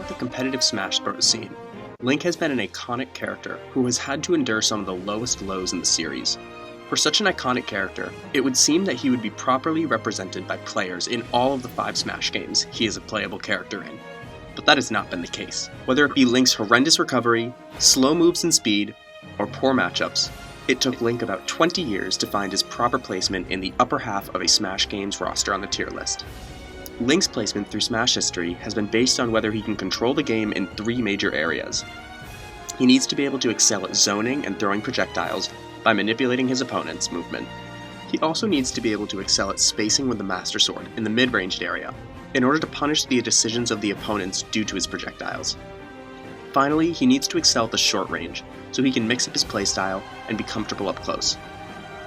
throughout the competitive Smash Bros. Scene, Link has been an iconic character who has had to endure some of the lowest lows in the series. For such an iconic character, it would seem that he would be properly represented by players in all of the 5 Smash games he is a playable character in. But that has not been the case. Whether it be Link's horrendous recovery, slow moves and speed, or poor matchups, it took Link about 20 years to find his proper placement in the upper half of a Smash games roster on the tier list. Link's placement through Smash history has been based on whether he can control the game in 3 major areas. He needs to be able to excel at zoning and throwing projectiles by manipulating his opponent's movement. He also needs to be able to excel at spacing with the Master Sword in the mid-ranged area, in order to punish the decisions of the opponents due to his projectiles. Finally, he needs to excel at the short range, so he can mix up his playstyle and be comfortable up close.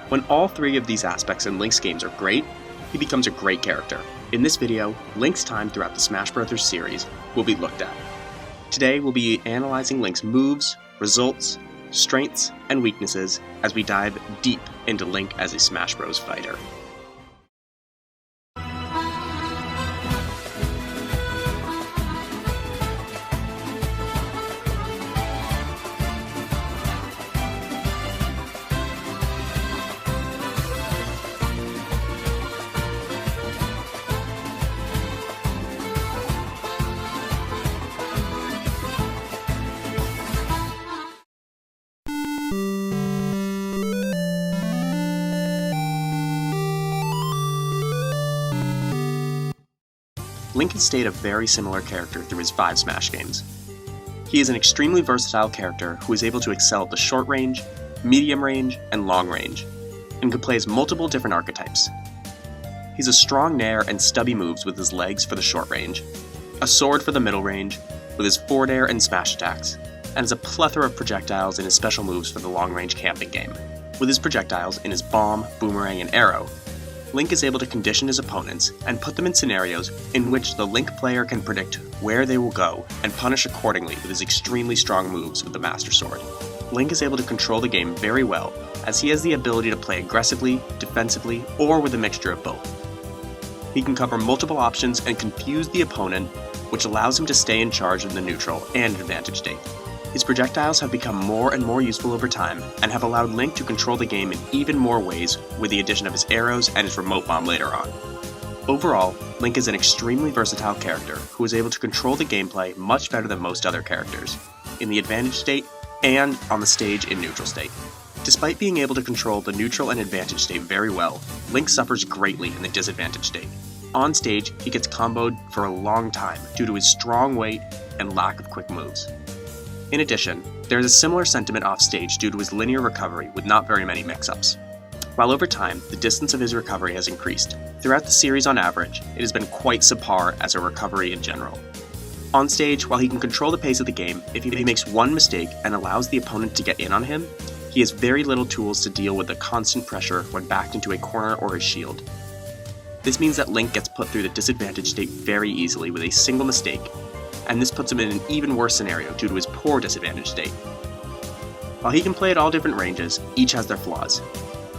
When all 3 of these aspects in Link's games are great, he becomes a great character. In this video, Link's time throughout the Smash Bros. Series will be looked at. Today we'll be analyzing Link's moves, results, strengths, and weaknesses as we dive deep into Link as a Smash Bros. Fighter. Link has stayed a very similar character through his 5 Smash games. He is an extremely versatile character who is able to excel at the short range, medium range, and long range, and can play as multiple different archetypes. He's a strong nair and stubby moves with his legs for the short range, a sword for the middle range, with his forward air and smash attacks, and has a plethora of projectiles in his special moves for the long range camping game. With his projectiles in his bomb, boomerang, and arrow, Link is able to condition his opponents and put them in scenarios in which the Link player can predict where they will go and punish accordingly with his extremely strong moves with the Master Sword. Link is able to control the game very well, as he has the ability to play aggressively, defensively, or with a mixture of both. He can cover multiple options and confuse the opponent, which allows him to stay in charge in the neutral and advantage state. His projectiles have become more and more useful over time, and have allowed Link to control the game in even more ways with the addition of his arrows and his remote bomb later on. Overall, Link is an extremely versatile character who is able to control the gameplay much better than most other characters, in the advantage state and on the stage in neutral state. Despite being able to control the neutral and advantage state very well, Link suffers greatly in the disadvantage state. On stage, he gets comboed for a long time due to his strong weight and lack of quick moves. In addition, there is a similar sentiment off stage due to his linear recovery with not very many mix-ups. While over time, the distance of his recovery has increased, throughout the series on average, it has been quite subpar as a recovery in general. On stage, while he can control the pace of the game, if he makes one mistake and allows the opponent to get in on him, he has very little tools to deal with the constant pressure when backed into a corner or his shield. This means that Link gets put through the disadvantage state very easily with a single mistake, and this puts him in an even worse scenario due to his poor disadvantage state. While he can play at all different ranges, each has their flaws.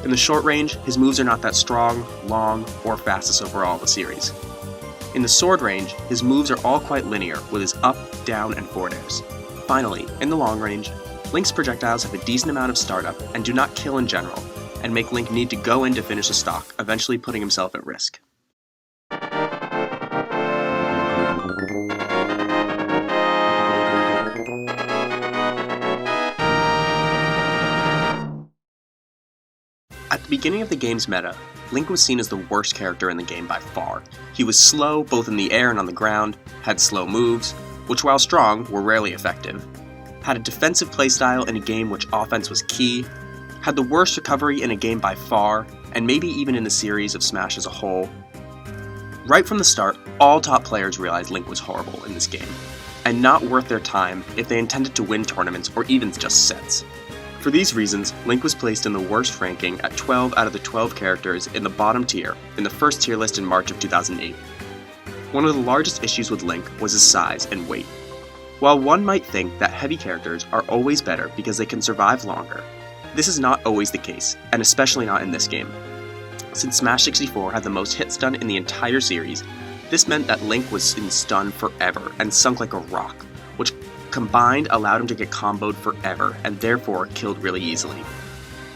In the short range, his moves are not that strong, long, or fastest overall in the series. In the sword range, his moves are all quite linear with his up, down, and forward airs. Finally, in the long range, Link's projectiles have a decent amount of startup and do not kill in general, and make Link need to go in to finish a stock, eventually putting himself at risk. At the beginning of the game's meta, Link was seen as the worst character in the game by far. He was slow, both in the air and on the ground, had slow moves, which while strong, were rarely effective, had a defensive playstyle in a game which offense was key, had the worst recovery in a game by far, and maybe even in the series of Smash as a whole. Right from the start, all top players realized Link was horrible in this game, and not worth their time if they intended to win tournaments or even just sets. For these reasons, Link was placed in the worst ranking at 12 out of the 12 characters in the bottom tier in the first tier list in March of 2008. One of the largest issues with Link was his size and weight. While one might think that heavy characters are always better because they can survive longer, this is not always the case, and especially not in this game. Since Smash 64 had the most hits done in the entire series, This meant that Link was in stun forever and sunk like a rock, which combined allowed him to get comboed forever and therefore killed really easily.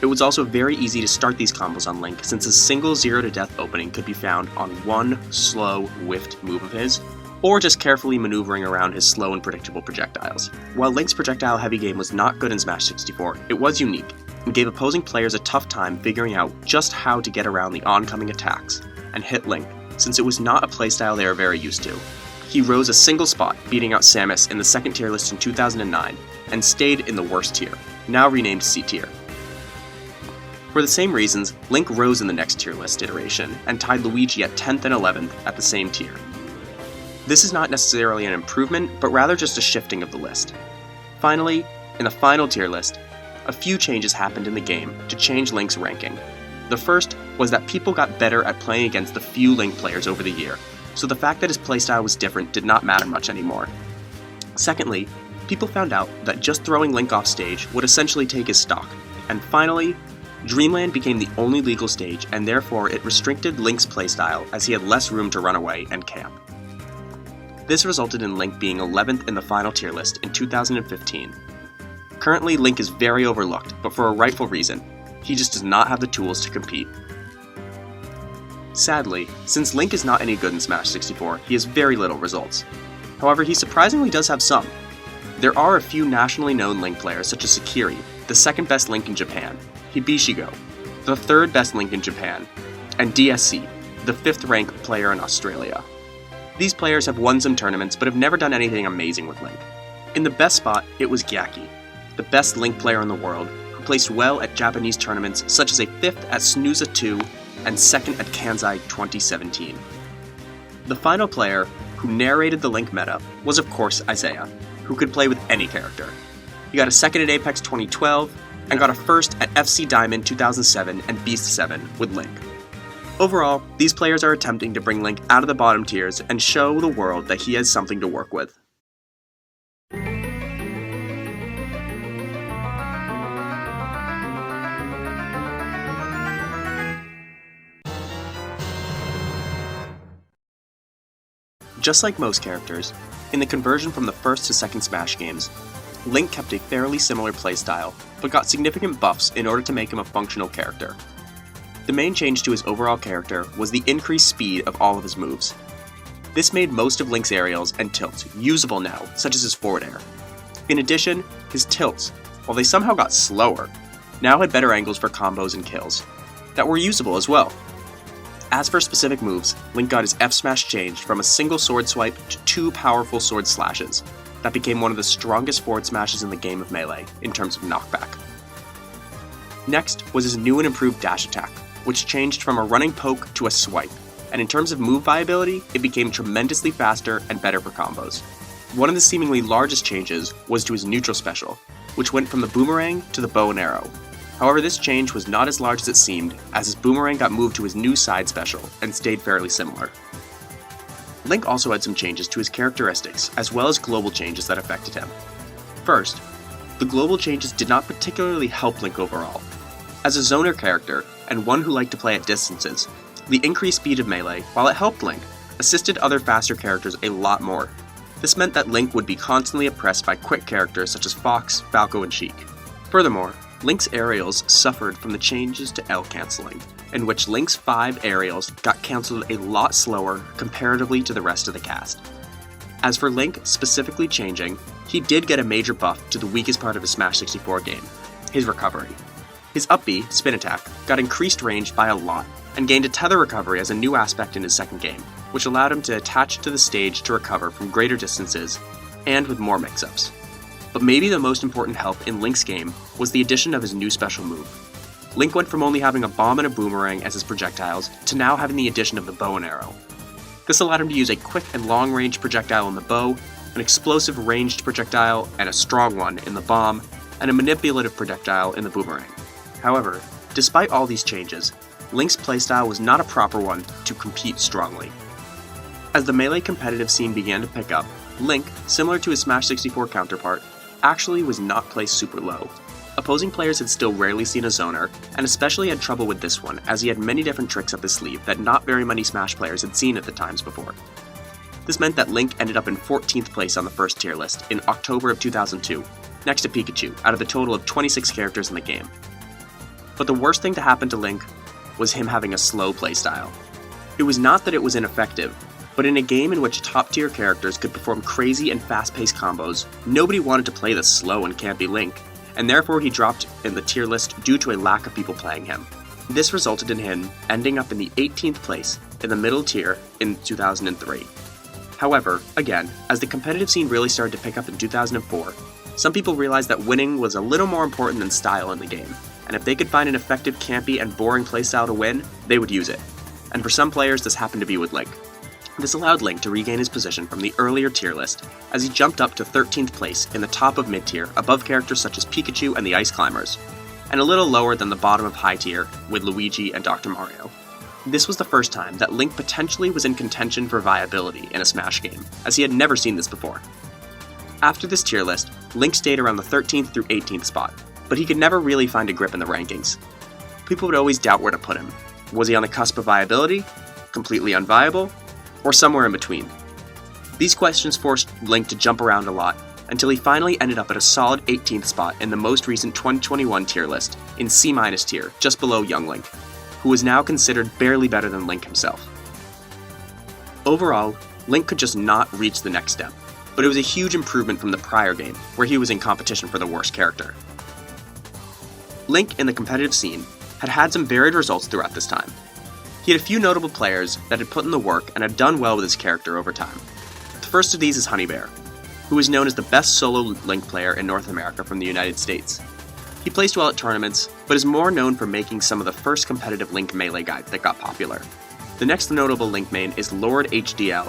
It was also very easy to start these combos on Link since a single 0 to death opening could be found on one slow, whiffed move of his, or just carefully maneuvering around his slow and predictable projectiles. While Link's projectile heavy game was not good in Smash 64, it was unique and gave opposing players a tough time figuring out just how to get around the oncoming attacks and hit Link, since it was not a playstyle they were very used to. He rose a single spot, beating out Samus in the second tier list in 2009, and stayed in the worst tier, now renamed C tier. For the same reasons, Link rose in the next tier list iteration, and tied Luigi at 10th and 11th at the same tier. This is not necessarily an improvement, but rather just a shifting of the list. Finally, in the final tier list, a few changes happened in the game to change Link's ranking. The first was that people got better at playing against the few Link players over the year, so the fact that his playstyle was different did not matter much anymore. Secondly, people found out that just throwing Link off stage would essentially take his stock. And finally, Dreamland became the only legal stage, and therefore it restricted Link's playstyle as he had less room to run away and camp. This resulted in Link being 11th in the final tier list in 2015. Currently, Link is very overlooked, but for a rightful reason. He just does not have the tools to compete. Sadly, since Link is not any good in Smash 64, he has very little results. However, he surprisingly does have some. There are a few nationally known Link players such as Sakiri, the second best Link in Japan, Hibishigo, the third best Link in Japan, and DSC, the 5th ranked player in Australia. These players have won some tournaments but have never done anything amazing with Link. In the best spot, it was Gyaki, the best Link player in the world, who placed well at Japanese tournaments such as a 5th at Snuza 2 and 2nd at Kansai 2017. The final player, who narrated the Link meta, was of course Isaiah, who could play with any character. He got a 2nd at Apex 2012, and got a 1st at FC Diamond 2007 and Beast 7 with Link. Overall, these players are attempting to bring Link out of the bottom tiers and show the world that he has something to work with. Just like most characters, in the conversion from the first to second Smash games, Link kept a fairly similar playstyle, but got significant buffs in order to make him a functional character. The main change to his overall character was the increased speed of all of his moves. This made most of Link's aerials and tilts usable now, such as his forward air. In addition, his tilts, while they somehow got slower, now had better angles for combos and kills, that were usable as well. As for specific moves, Link got his F smash changed from a single sword swipe to 2 powerful sword slashes. That became one of the strongest forward smashes in the game of Melee, in terms of knockback. Next was his new and improved dash attack, which changed from a running poke to a swipe, and in terms of move viability, it became tremendously faster and better for combos. One of the seemingly largest changes was to his neutral special, which went from the boomerang to the bow and arrow. However, this change was not as large as it seemed, as his boomerang got moved to his new side special, and stayed fairly similar. Link also had some changes to his characteristics, as well as global changes that affected him. First, the global changes did not particularly help Link overall. As a zoner character, and one who liked to play at distances, the increased speed of Melee, while it helped Link, assisted other faster characters a lot more. This meant that Link would be constantly oppressed by quick characters such as Fox, Falco, and Sheik. Furthermore, Link's aerials suffered from the changes to L cancelling, in which Link's 5 aerials got cancelled a lot slower comparatively to the rest of the cast. As for Link specifically changing, he did get a major buff to the weakest part of his Smash 64 game, his recovery. His up B, spin attack, got increased range by a lot, and gained a tether recovery as a new aspect in his second game, which allowed him to attach to the stage to recover from greater distances, and with more mix-ups. But maybe the most important help in Link's game was the addition of his new special move. Link went from only having a bomb and a boomerang as his projectiles, to now having the addition of the bow and arrow. This allowed him to use a quick and long-range projectile in the bow, an explosive ranged projectile and a strong one in the bomb, and a manipulative projectile in the boomerang. However, despite all these changes, Link's playstyle was not a proper one to compete strongly. As the Melee competitive scene began to pick up, Link, similar to his Smash 64 counterpart, actually was not placed super low. Opposing opposing players had still rarely seen a zoner, and especially had trouble with this one as he had many different tricks up his sleeve that not very many Smash players had seen at the times before. This meant that Link ended up in 14th place on the first tier list in October of 2002, next to Pikachu, out of the total of 26 characters in the game. But the worst thing to happen to Link was him having a slow playstyle. It was not that it was ineffective, but in a game in which top-tier characters could perform crazy and fast-paced combos, nobody wanted to play the slow and campy Link, and therefore he dropped in the tier list due to a lack of people playing him. This resulted in him ending up in the 18th place in the middle tier in 2003. However, again, as the competitive scene really started to pick up in 2004, some people realized that winning was a little more important than style in the game, and if they could find an effective, campy, and boring playstyle to win, they would use it. And for some players, this happened to be with Link. This allowed Link to regain his position from the earlier tier list, as he jumped up to 13th place in the top of mid-tier above characters such as Pikachu and the Ice Climbers, and a little lower than the bottom of high tier with Luigi and Dr. Mario. This was the first time that Link potentially was in contention for viability in a Smash game, as he had never seen this before. After this tier list, Link stayed around the 13th through 18th spot, but he could never really find a grip in the rankings. People would always doubt where to put him. Was he on the cusp of viability, completely unviable, or somewhere in between? These questions forced Link to jump around a lot, until he finally ended up at a solid 18th spot in the most recent 2021 tier list, in C- tier, just below Young Link, who was now considered barely better than Link himself. Overall, Link could just not reach the next step, but it was a huge improvement from the prior game, where he was in competition for the worst character. Link in the competitive scene had had some varied results throughout this time. He had a few notable players that had put in the work and had done well with his character over time. The first of these is Honeybear, who is known as the best solo Link player in North America from the United States. He placed well at tournaments, but is more known for making some of the first competitive Link Melee guides that got popular. The next notable Link main is Lord HDL,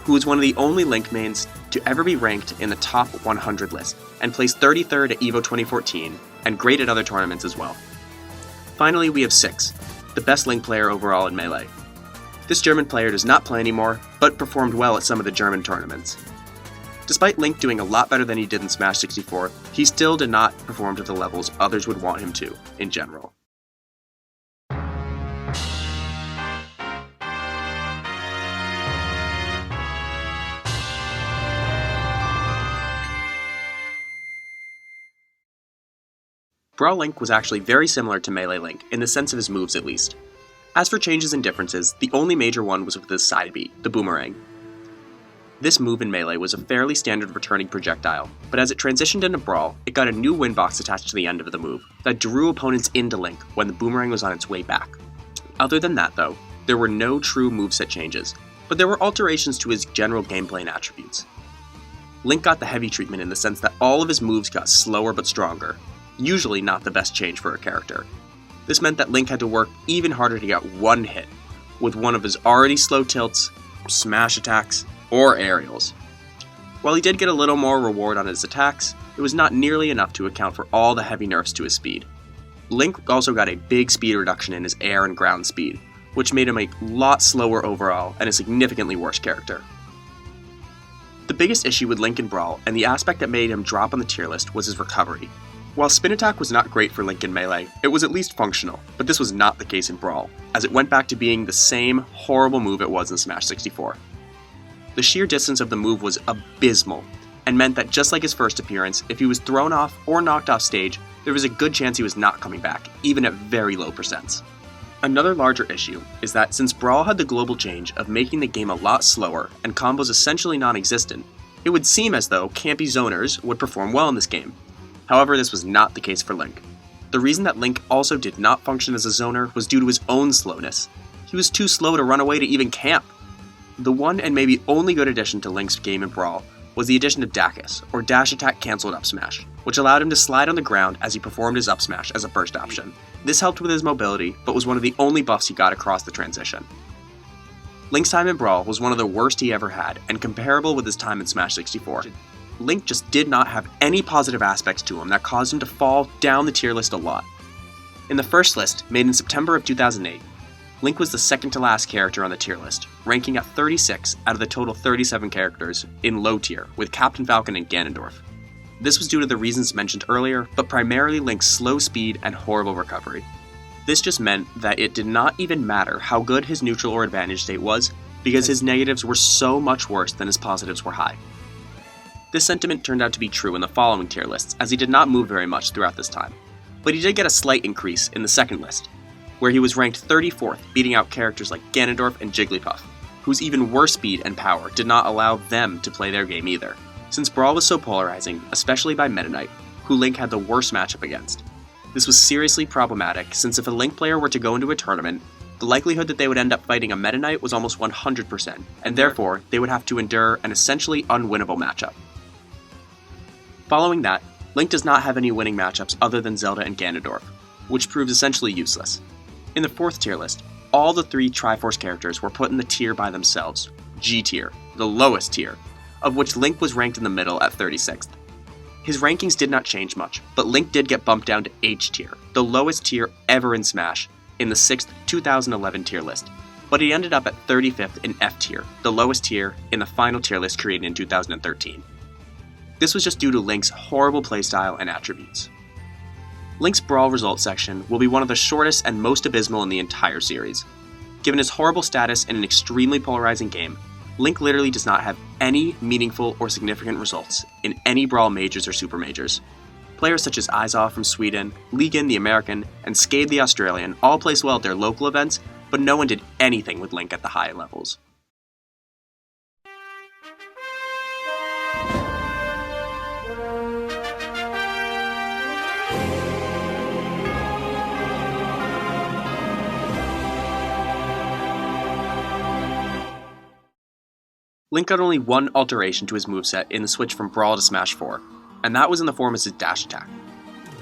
who is one of the only Link mains to ever be ranked in the top 100 list, and placed 33rd at EVO 2014, and great at other tournaments as well. Finally, we have Six, the best Link player overall in Melee. This German player does not play anymore, but performed well at some of the German tournaments. Despite Link doing a lot better than he did in Smash 64, he still did not perform to the levels others would want him to, in general. Brawl Link was actually very similar to Melee Link, in the sense of his moves at least. As for changes and differences, the only major one was with his side B, the Boomerang. This move in Melee was a fairly standard returning projectile, but as it transitioned into Brawl, it got a new wind box attached to the end of the move that drew opponents into Link when the Boomerang was on its way back. Other than that though, there were no true moveset changes, but there were alterations to his general gameplay and attributes. Link got the heavy treatment in the sense that all of his moves got slower but stronger, usually not the best change for a character. This meant that Link had to work even harder to get one hit, with one of his already slow tilts, smash attacks, or aerials. While he did get a little more reward on his attacks, it was not nearly enough to account for all the heavy nerfs to his speed. Link also got a big speed reduction in his air and ground speed, which made him a lot slower overall and a significantly worse character. The biggest issue with Link in Brawl, and the aspect that made him drop on the tier list, was his recovery. While Spin Attack was not great for Link in Melee, it was at least functional, but this was not the case in Brawl, as it went back to being the same horrible move it was in Smash 64. The sheer distance of the move was abysmal, and meant that just like his first appearance, if he was thrown off or knocked off stage, there was a good chance he was not coming back, even at very low percents. Another larger issue is that since Brawl had the global change of making the game a lot slower and combos essentially non-existent, it would seem as though campy zoners would perform well in this game. However, this was not the case for Link. The reason that Link also did not function as a zoner was due to his own slowness. He was too slow to run away to even camp. The one and maybe only good addition to Link's game in Brawl was the addition of Dacus, or Dash Attack Cancelled Up Smash, which allowed him to slide on the ground as he performed his up smash as a burst option. This helped with his mobility, but was one of the only buffs he got across the transition. Link's time in Brawl was one of the worst he ever had, and comparable with his time in Smash 64. Link just did not have any positive aspects to him that caused him to fall down the tier list a lot. In the first list, made in September of 2008, Link was the second to last character on the tier list, ranking at 36 out of the total 37 characters in low tier, with Captain Falcon and Ganondorf. This was due to the reasons mentioned earlier, but primarily Link's slow speed and horrible recovery. This just meant that it did not even matter how good his neutral or advantage state was, because his negatives were so much worse than his positives were high. This sentiment turned out to be true in the following tier lists, as he did not move very much throughout this time. But he did get a slight increase in the second list, where he was ranked 34th, beating out characters like Ganondorf and Jigglypuff, whose even worse speed and power did not allow them to play their game either, since Brawl was so polarizing, especially by Meta Knight, who Link had the worst matchup against. This was seriously problematic, since if a Link player were to go into a tournament, the likelihood that they would end up fighting a Meta Knight was almost 100%, and therefore they would have to endure an essentially unwinnable matchup. Following that, Link does not have any winning matchups other than Zelda and Ganondorf, which proves essentially useless. In the fourth tier list, all the three Triforce characters were put in the tier by themselves, G tier, the lowest tier, of which Link was ranked in the middle at 36th. His rankings did not change much, but Link did get bumped down to H tier, the lowest tier ever in Smash, in the 6th 2011 tier list, but he ended up at 35th in F tier, the lowest tier in the final tier list created in 2013. This was just due to Link's horrible playstyle and attributes. Link's Brawl results section will be one of the shortest and most abysmal in the entire series. Given his horrible status in an extremely polarizing game, Link literally does not have any meaningful or significant results in any Brawl majors or super majors. Players such as Izaw from Sweden, Legan the American, and Skade the Australian all placed well at their local events, but no one did anything with Link at the high levels. Link got only one alteration to his moveset in the switch from Brawl to Smash 4, and that was in the form of his dash attack.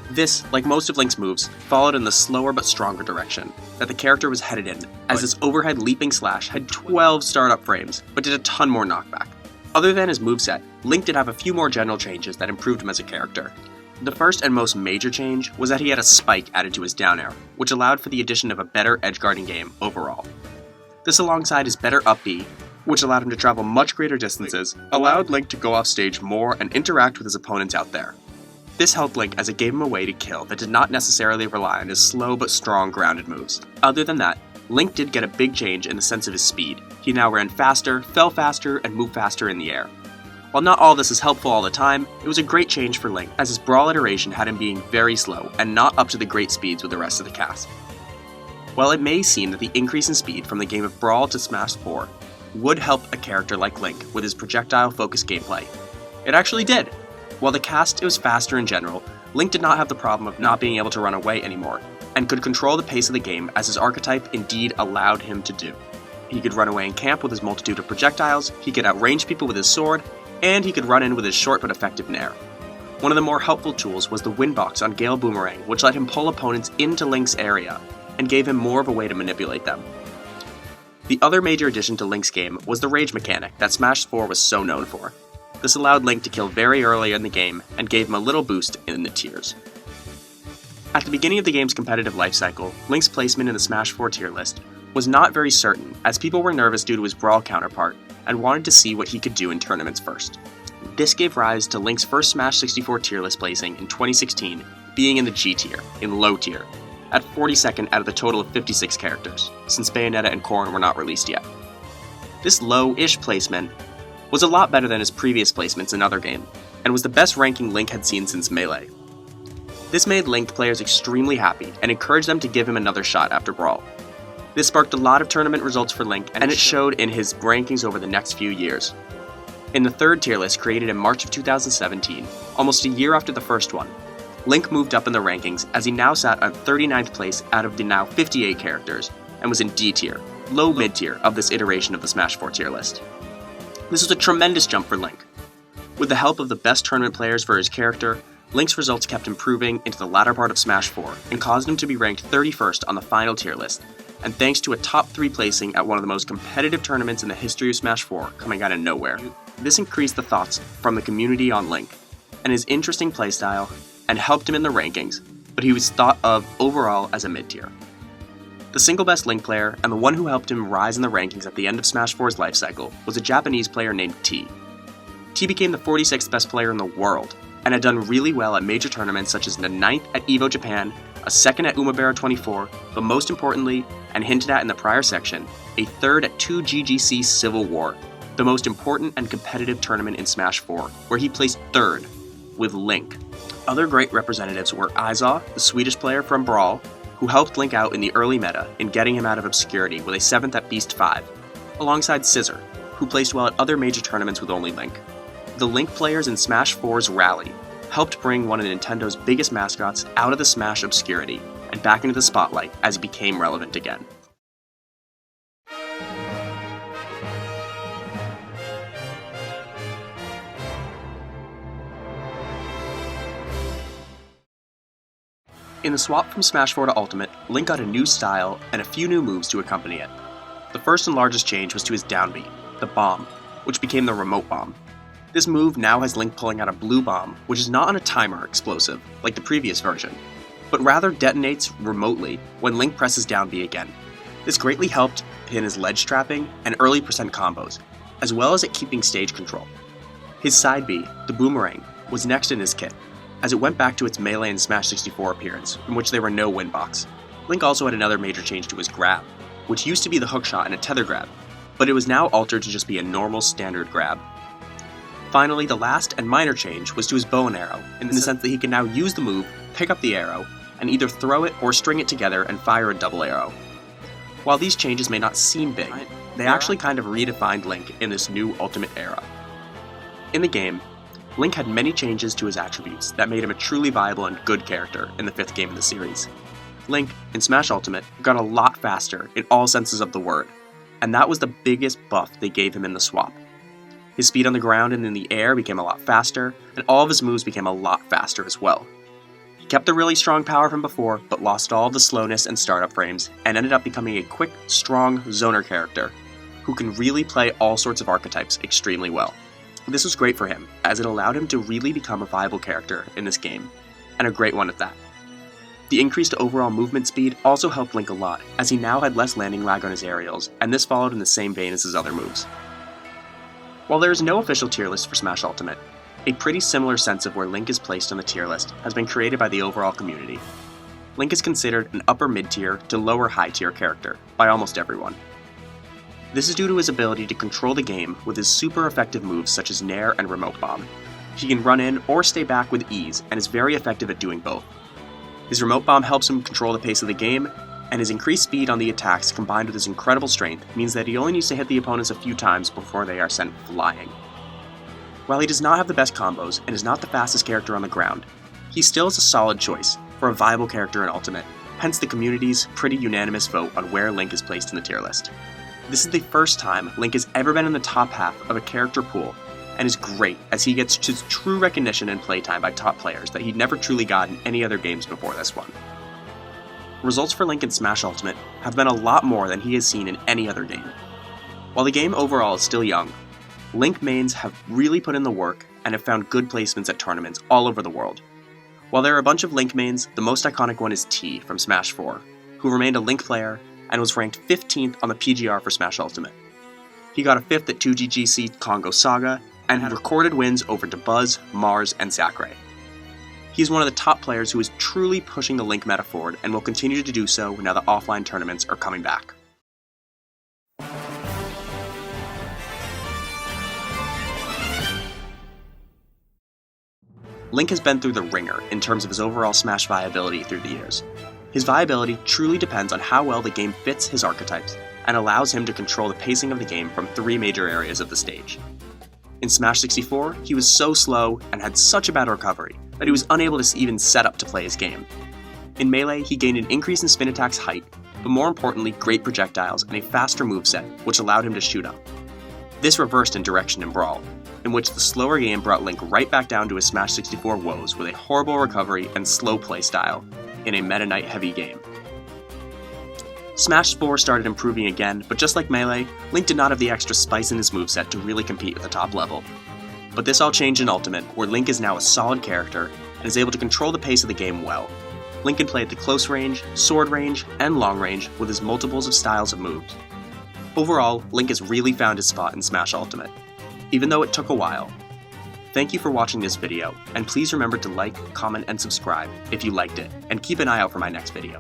This, like most of Link's moves, followed in the slower but stronger direction that the character was headed in, as his overhead leaping slash had 12 startup frames, but did a ton more knockback. Other than his moveset, Link did have a few more general changes that improved him as a character. The first and most major change was that he had a spike added to his down air, which allowed for the addition of a better edgeguarding game overall. This alongside his better up B, which allowed him to travel much greater distances, allowed Link to go off stage more and interact with his opponents out there. This helped Link as it gave him a way to kill that did not necessarily rely on his slow but strong grounded moves. Other than that, Link did get a big change in the sense of his speed. He now ran faster, fell faster, and moved faster in the air. While not all this is helpful all the time, it was a great change for Link, as his Brawl iteration had him being very slow and not up to the great speeds with the rest of the cast. While it may seem that the increase in speed from the game of Brawl to Smash 4 would help a character like Link with his projectile-focused gameplay, it actually did. While the cast was faster in general, Link did not have the problem of not being able to run away anymore, and could control the pace of the game as his archetype indeed allowed him to do. He could run away in camp with his multitude of projectiles, he could outrange people with his sword, and he could run in with his short but effective nair. One of the more helpful tools was the Windbox on Gale Boomerang, which let him pull opponents into Link's area, and gave him more of a way to manipulate them. The other major addition to Link's game was the rage mechanic that Smash 4 was so known for. This allowed Link to kill very early in the game and gave him a little boost in the tiers. At the beginning of the game's competitive life cycle, Link's placement in the Smash 4 tier list was not very certain, as people were nervous due to his Brawl counterpart and wanted to see what he could do in tournaments first. This gave rise to Link's first Smash 64 tier list placing in 2016 being in the G tier, in low tier, at 42nd out of the total of 56 characters, since Bayonetta and Corrin were not released yet. This low-ish placement was a lot better than his previous placements in other games, and was the best ranking Link had seen since Melee. This made Link players extremely happy, and encouraged them to give him another shot after Brawl. This sparked a lot of tournament results for Link, and it showed in his rankings over the next few years. In the third tier list created in March of 2017, almost a year after the first one, Link moved up in the rankings as he now sat at 39th place out of the now 58 characters, and was in D tier, low mid tier of this iteration of the Smash 4 tier list. This was a tremendous jump for Link. With the help of the best tournament players for his character, Link's results kept improving into the latter part of Smash 4 and caused him to be ranked 31st on the final tier list, and thanks to a top 3 placing at one of the most competitive tournaments in the history of Smash 4 coming out of nowhere. This increased the thoughts from the community on Link, and his interesting playstyle, and helped him in the rankings, but he was thought of overall as a mid-tier. The single best Link player, and the one who helped him rise in the rankings at the end of Smash 4's life cycle, was a Japanese player named T. T became the 46th best player in the world, and had done really well at major tournaments such as the 9th at EVO Japan, a 2nd at Umabara 24, but most importantly, and hinted at in the prior section, a 3rd at 2 GGC Civil War, the most important and competitive tournament in Smash 4, where he placed 3rd, with Link. Other great representatives were Aizaw, the Swedish player from Brawl, who helped Link out in the early meta in getting him out of obscurity with a 7th at Beast 5, alongside Scissor, who placed well at other major tournaments with only Link. The Link players in Smash 4's Rally helped bring one of Nintendo's biggest mascots out of the Smash obscurity and back into the spotlight as he became relevant again. In the swap from Smash 4 to Ultimate, Link got a new style and a few new moves to accompany it. The first and largest change was to his down B, the Bomb, which became the Remote Bomb. This move now has Link pulling out a blue bomb, which is not on a timer explosive, like the previous version, but rather detonates remotely when Link presses down B again. This greatly helped in his ledge trapping and early percent combos, as well as at keeping stage control. His side B, the Boomerang, was next in his kit, as it went back to its Melee and Smash 64 appearance, in which there were no windbox. Link also had another major change to his grab, which used to be the hookshot and a tether grab, but it was now altered to just be a normal standard grab. Finally, the last and minor change was to his bow and arrow, in the sense that he can now use the move, pick up the arrow, and either throw it or string it together and fire a double arrow. While these changes may not seem big, they actually kind of redefined Link in this new Ultimate era. In the game, Link had many changes to his attributes that made him a truly viable and good character in the 5th game of the series. Link, in Smash Ultimate, got a lot faster in all senses of the word, and that was the biggest buff they gave him in the swap. His speed on the ground and in the air became a lot faster, and all of his moves became a lot faster as well. He kept the really strong power from before, but lost all of the slowness and startup frames, and ended up becoming a quick, strong zoner character, who can really play all sorts of archetypes extremely well. This was great for him, as it allowed him to really become a viable character in this game, and a great one at that. The increased overall movement speed also helped Link a lot, as he now had less landing lag on his aerials, and this followed in the same vein as his other moves. While there is no official tier list for Smash Ultimate, a pretty similar sense of where Link is placed on the tier list has been created by the overall community. Link is considered an upper mid-tier to lower high-tier character by almost everyone. This is due to his ability to control the game with his super effective moves such as Nair and Remote Bomb. He can run in or stay back with ease and is very effective at doing both. His Remote Bomb helps him control the pace of the game, and his increased speed on the attacks combined with his incredible strength means that he only needs to hit the opponents a few times before they are sent flying. While he does not have the best combos and is not the fastest character on the ground, he still is a solid choice for a viable character in Ultimate, hence the community's pretty unanimous vote on where Link is placed in the tier list. This is the first time Link has ever been in the top half of a character pool, and is great as he gets true recognition and playtime by top players that he'd never truly got in any other games before this one. Results for Link in Smash Ultimate have been a lot more than he has seen in any other game. While the game overall is still young, Link mains have really put in the work and have found good placements at tournaments all over the world. While there are a bunch of Link mains, the most iconic one is T from Smash 4, who remained a Link player and was ranked 15th on the PGR for Smash Ultimate. He got a 5th at 2GGC Congo Saga, and had recorded wins over Dabuz, Mars, and Sakurai. He's one of the top players who is truly pushing the Link meta forward and will continue to do so now that offline tournaments are coming back. Link has been through the ringer in terms of his overall Smash viability through the years. His viability truly depends on how well the game fits his archetypes, and allows him to control the pacing of the game from 3 major areas of the stage. In Smash 64, he was so slow and had such a bad recovery that he was unable to even set up to play his game. In Melee, he gained an increase in spin attack's height, but more importantly, great projectiles and a faster moveset, which allowed him to shoot up. This reversed in direction in Brawl, in which the slower game brought Link right back down to his Smash 64 woes with a horrible recovery and slow play style in a Meta Knight heavy game. Smash 4 started improving again, but just like Melee, Link did not have the extra spice in his moveset to really compete at the top level. But this all changed in Ultimate, where Link is now a solid character and is able to control the pace of the game well. Link can play at the close range, sword range, and long range with his multiples of styles of moves. Overall, Link has really found his spot in Smash Ultimate, even though it took a while. Thank you for watching this video, and please remember to like, comment, and subscribe if you liked it, and keep an eye out for my next video.